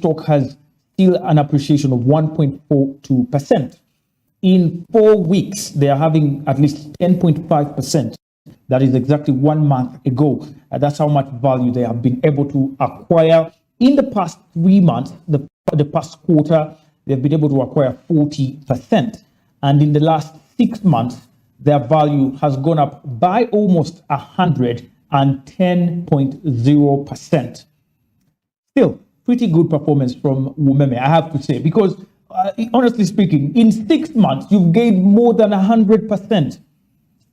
stock has still an appreciation of 1.42%. In 4 weeks, they are having at least 10.5%. That is exactly 1 month ago. That's how much value they have been able to acquire. In the past 3 months, the past quarter, they've been able to acquire 40%. And in the last 6 months, their value has gone up by almost 110.0%. Still, pretty good performance from Wumeme, I have to say, because honestly speaking, in 6 months, you've gained more than 100%.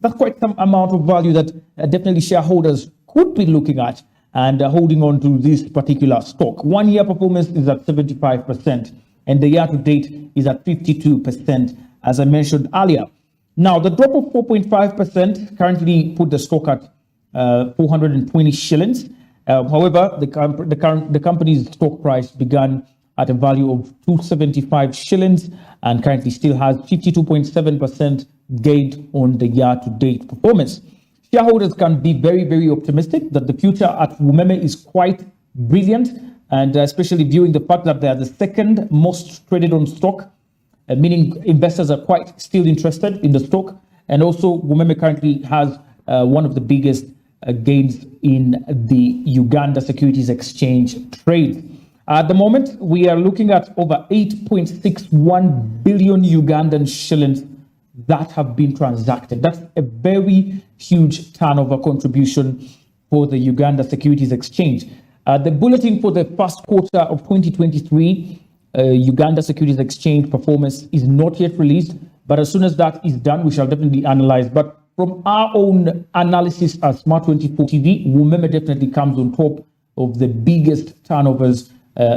That's quite some amount of value that definitely shareholders could be looking at and holding on to this particular stock. 1 year performance is at 75%, and the year to date is at 52%, as I mentioned earlier. Now, the drop of 4.5% currently put the stock at 420 shillings. However, the company's stock price began at a value of 275 shillings and currently still has 52.7% gained on the year-to-date performance. Shareholders can be very, very optimistic that the future at Wumeme is quite brilliant, and especially viewing the fact that they are the second most traded on stock, meaning investors are quite still interested in the stock. And also, Wumeme currently has one of the biggest gains in the Uganda Securities Exchange trade. At the moment, we are looking at over 8.61 billion Ugandan shillings that have been transacted. That's a very huge turnover contribution for the Uganda Securities Exchange. The bulletin for the first quarter of 2023, Uganda Securities Exchange performance is not yet released, but as soon as that is done, we shall definitely analyze. But from our own analysis as Smart24 TV, Wumeme definitely comes on top of the biggest turnovers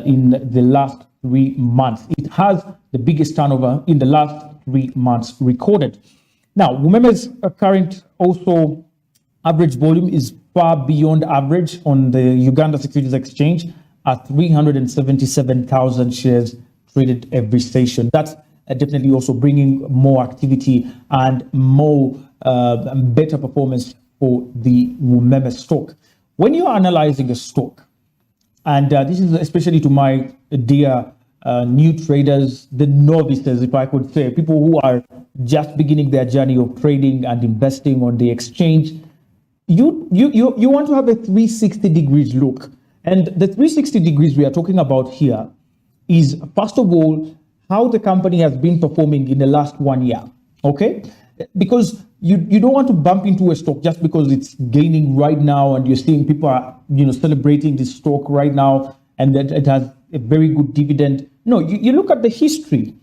in the last 3 months. It has the biggest turnover in the last 3 months recorded. Now, Wumeme's current also average volume is far beyond average on the Uganda Securities Exchange at 377,000 shares traded every session. That's definitely also bringing more activity and more better performance for the Wumeme stock. When you are analyzing a stock, and this is especially to my dear new traders, the novices, if I could say, people who are just beginning their journey of trading and investing on the exchange, you want to have a 360 degrees look. And the 360 degrees we are talking about here is, first of all, how the company has been performing in the last 1 year, okay? Because you don't want to bump into a stock just because it's gaining right now and you're seeing people are celebrating this stock right now and that it has a very good dividend. No, you look at the history.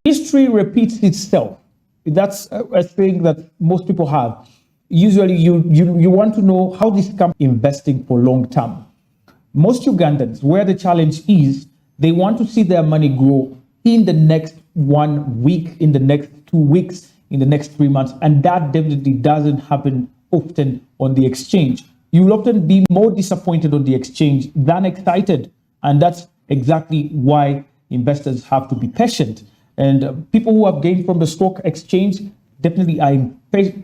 History repeats itself. That's a thing that most people have. Usually you want to know how this company is investing for long term. Most Ugandans, where the challenge is, they want to see their money grow in the next 1 week, in the next 2 weeks, in the next 3 months. And that definitely doesn't happen often on the exchange. You'll often be more disappointed on the exchange than excited. And that's exactly why investors have to be patient. And people who have gained from the stock exchange definitely are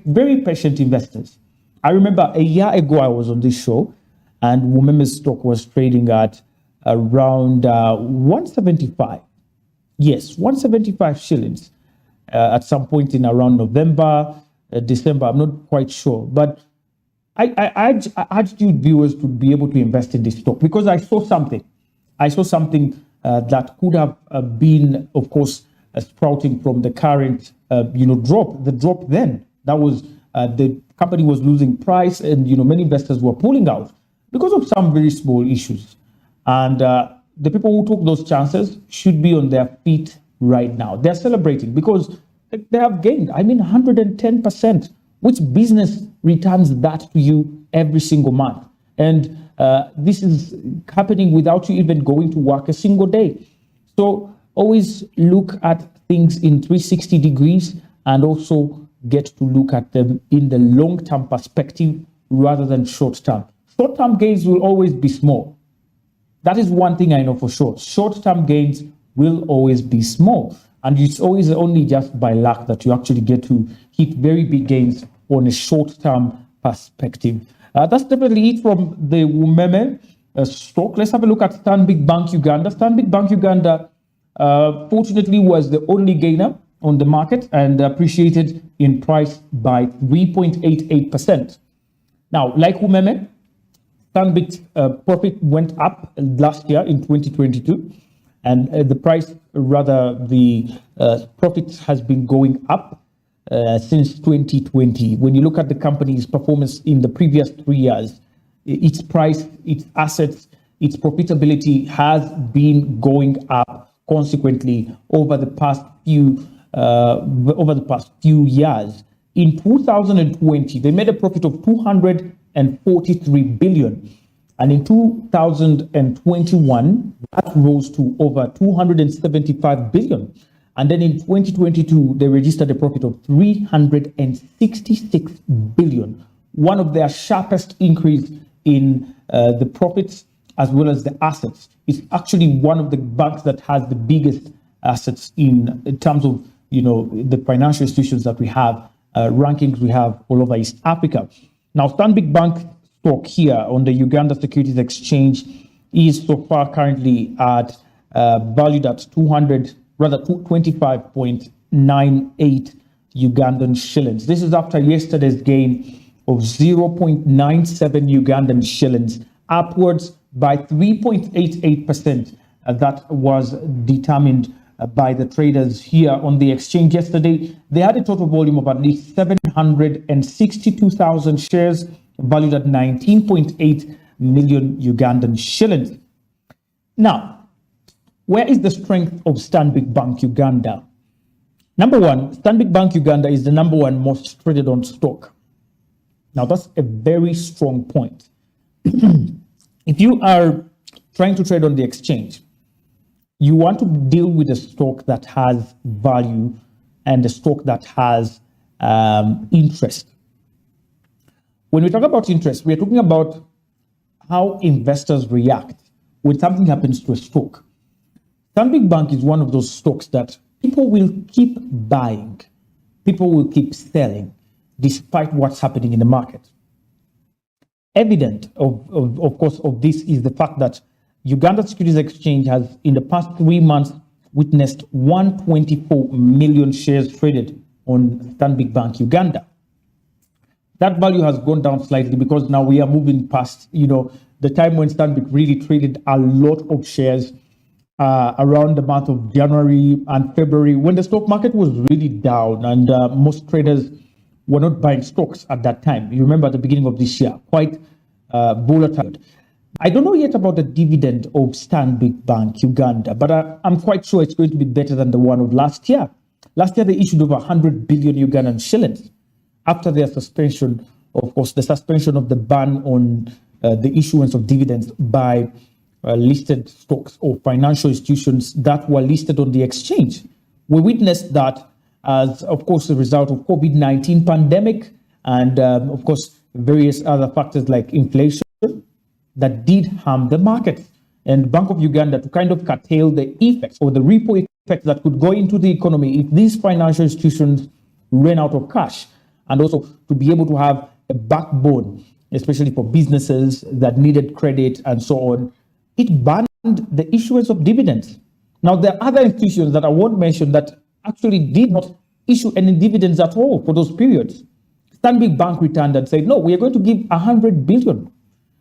very patient investors. I remember a year ago, I was on this show and Wumeme's stock was trading at around 175. Yes, 175 shillings at some point in around November, December. I'm not quite sure. But I urge you viewers to be able to invest in this stock because I saw something. That could have been, of course, sprouting from the current, drop. The drop then, that was the company was losing price, and many investors were pulling out because of some very small issues. And the people who took those chances should be on their feet right now. They're celebrating because they have gained. 110%. Which business returns that to you every single month? And this is happening without you even going to work a single day. So always look at things in 360 degrees and also get to look at them in the long-term perspective rather than short-term. Short-term gains will always be small. That is one thing I know for sure. Short-term gains will always be small. And it's always only just by luck that you actually get to hit very big gains on a short-term perspective. That's definitely it from the Wumeme. stock. Let's have a look at Stanbic Bank Uganda. Stanbic Bank Uganda, fortunately, was the only gainer on the market and appreciated in price by 3.88%. Now, like Umeme, Stanbic's profit went up last year in 2022, and the price, rather the profit has been going up since 2020. When you look at the company's performance in the previous 3 years, its price, its assets, its profitability has been going up consequently over the past few years. In 2020, they made a profit of 243 billion, and in 2021 that rose to over 275 billion. And then in 2022, they registered a profit of 366 billion, one of their sharpest increase in the profits as well as the assets. It's actually one of the banks that has the biggest assets in terms of, the financial institutions that we have, rankings we have all over East Africa. Now, Stanbic Bank stock here on the Uganda Securities Exchange is so far currently at valued at 25.98 Ugandan shillings. This is after yesterday's gain of 0.97 Ugandan shillings, upwards by 3.88%. That was determined by the traders here on the exchange yesterday. They had a total volume of at least 762,000 shares, valued at 19.8 million Ugandan shillings. Now, where is the strength of Stanbic Bank Uganda? Number one, Stanbic Bank Uganda is the number one most traded on stock. Now, that's a very strong point. If you are trying to trade on the exchange, you want to deal with a stock that has value and a stock that has interest. When we talk about interest, we're talking about how investors react when something happens to a stock. Stanbic Bank is one of those stocks that people will keep buying, people will keep selling, despite what's happening in the market. Evident, of course, of this is the fact that Uganda Securities Exchange has, in the past 3 months, witnessed 124 million shares traded on Stanbic Bank Uganda. That value has gone down slightly because now we are moving past, the time when Stanbic really traded a lot of shares around the month of January and February, when the stock market was really down and most traders were not buying stocks at that time. You remember at the beginning of this year, quite volatile. I don't know yet about the dividend of Stanbic Bank Uganda, but I'm quite sure it's going to be better than the one of last year. Last year, they issued over 100 billion Ugandan shillings after their suspension, of course, the suspension of the ban on the issuance of dividends by listed stocks or financial institutions that were listed on the exchange. We witnessed that as, of course, a result of COVID-19 pandemic and, of course, various other factors like inflation that did harm the market. And Bank of Uganda, to kind of curtail the effects or the ripple effects that could go into the economy if these financial institutions ran out of cash, and also to be able to have a backbone, especially for businesses that needed credit and so on, it banned the issuance of dividends. Now, there are other institutions that I won't mention that actually did not issue any dividends at all for those periods. Stanbic Bank returned and said, no, we are going to give 100 billion.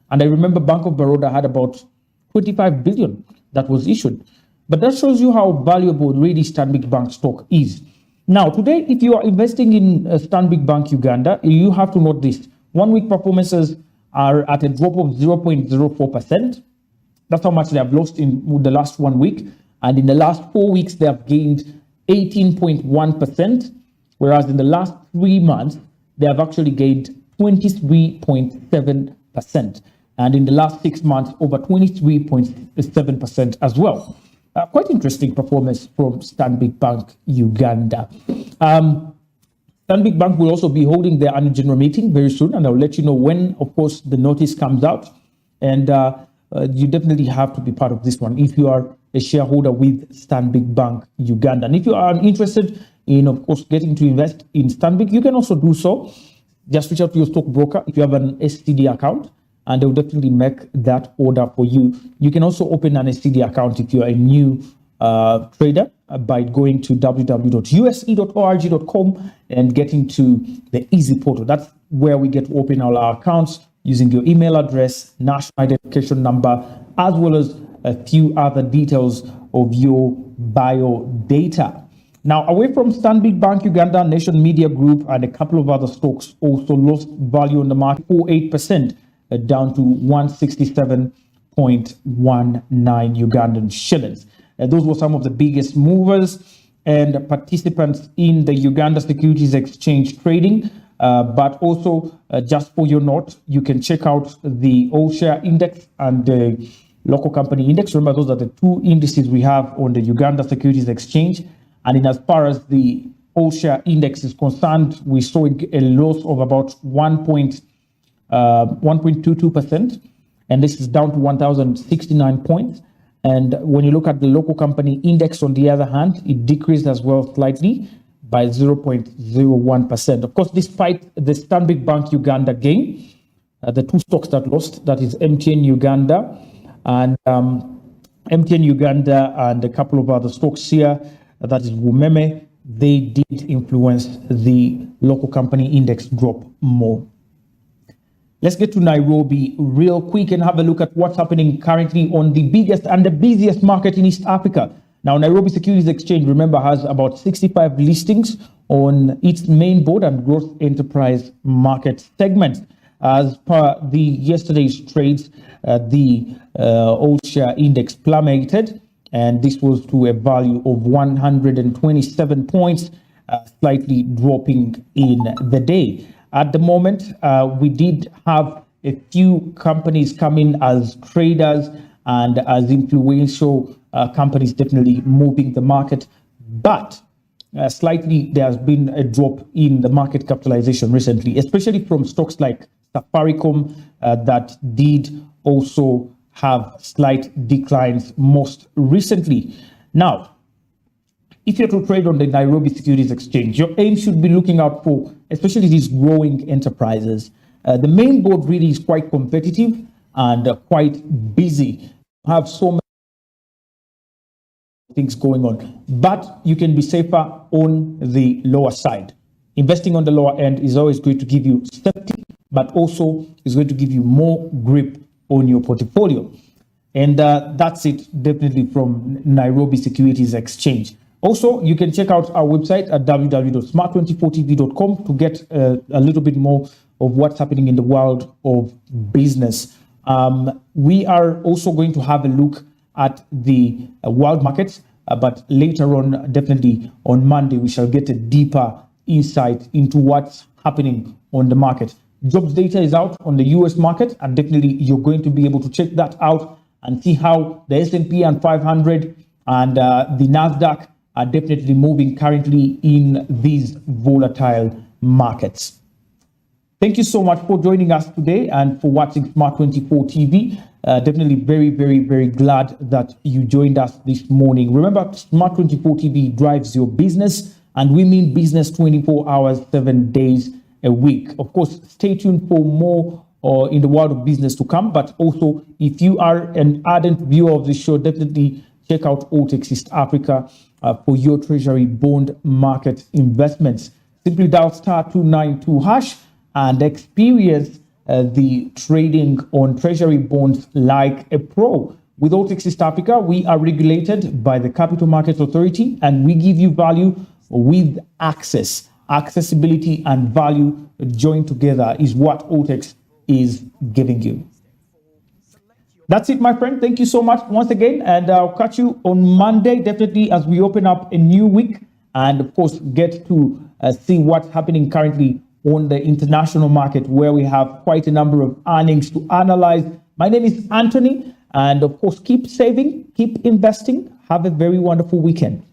And I remember Bank of Baroda had about 25 billion that was issued. But that shows you how valuable really Stanbic Bank stock is. Now, today, if you are investing in Stanbic Bank Uganda, you have to note this. 1 week performances are at a drop of 0.04%. That's how much they have lost in the last 1 week. And in the last 4 weeks, they have gained 18.1%, whereas in the last 3 months, they have actually gained 23.7%. And in the last 6 months, over 23.7% as well. Quite interesting performance from Stanbic Bank Uganda. Stanbic Bank will also be holding their annual general meeting very soon, and I'll let you know when, of course, the notice comes out. And you definitely have to be part of this one if you are a shareholder with Stanbic Bank Uganda. And if you are interested in, of course, getting to invest in Stanbic, you can also do so. Just reach out to your stockbroker if you have an STD account. and they'll definitely make that order for you. You can also open an STD account if you're a new trader by going to www.use.org.com and getting to the easy portal. That's where we get to open all our accounts using your email address, national identification number, as well as a few other details of your bio data. Now, away from Stanbic Bank Uganda, Nation Media Group, and a couple of other stocks also lost value on the market, 48%, down to 167.19 Ugandan shillings. Those were some of the biggest movers and participants in the Uganda Securities Exchange trading. But also, just for your note, you can check out the all-share index and the local company index. Remember, those are the two indices we have on the Uganda Securities Exchange. And in as far as the all-share index is concerned, we saw a loss of about 1.22%, and this is down to 1,069 points. And when you look at the local company index, on the other hand, it decreased as well slightly by 0.01%. Of course, despite the Stanbic Bank Uganda gain, the two stocks that lost, that is MTN Uganda and a couple of other stocks here, that is Wumeme, they did influence the local company index drop more. Let's get to Nairobi real quick and have a look at what's happening currently on the biggest and the busiest market in East Africa. Now, Nairobi Securities Exchange, remember, has about 65 listings on its main board and growth enterprise market segments. As per the yesterday's trades, the all-share index plummeted, and this was to a value of 127 points, slightly dropping in the day. At the moment, we did have a few companies come in as traders and as influential companies definitely moving the market, but slightly there has been a drop in the market capitalization recently, especially from stocks like Safaricom that did also have slight declines most recently. Now, if you're to trade on the Nairobi Securities Exchange, your aim should be looking out for especially these growing enterprises. The main board really is quite competitive and quite busy. Have so many things going on, but you can be safer on the lower side. Investing on the lower end is always going to give you safety, but also is going to give you more grip on your portfolio. And that's it definitely from Nairobi Securities Exchange. Also, you can check out our website at www.smart24tv.com to get a little bit more of what's happening in the world of business. We are also going to have a look at the world markets, but later on, definitely on Monday, we shall get a deeper insight into what's happening on the market. Jobs data is out on the US market, and definitely you're going to be able to check that out and see how the S&P and 500 and the NASDAQ are definitely moving currently in these volatile markets. Thank you so much for joining us today and for watching Smart24 TV. Definitely very, very, very glad that you joined us this morning. Remember, Smart24 TV drives your business, and we mean business 24 hours, 7 days a week. Of course, stay tuned for more in the world of business to come. But also, if you are an ardent viewer of the show, definitely check out Altex East Africa for your treasury bond market investments. Simply dial *292# and experience the trading on treasury bonds like a pro. With Altex East Africa, we are regulated by the Capital Markets Authority, and we give you value with access. Accessibility and value joined together is what Altex is giving you. That's it, my friend. Thank you so much once again, and I'll catch you on Monday, definitely, as we open up a new week and, of course, get to see what's happening currently on the international market, where we have quite a number of earnings to analyze. My name is Anthony, and, of course, keep saving, keep investing. Have a very wonderful weekend.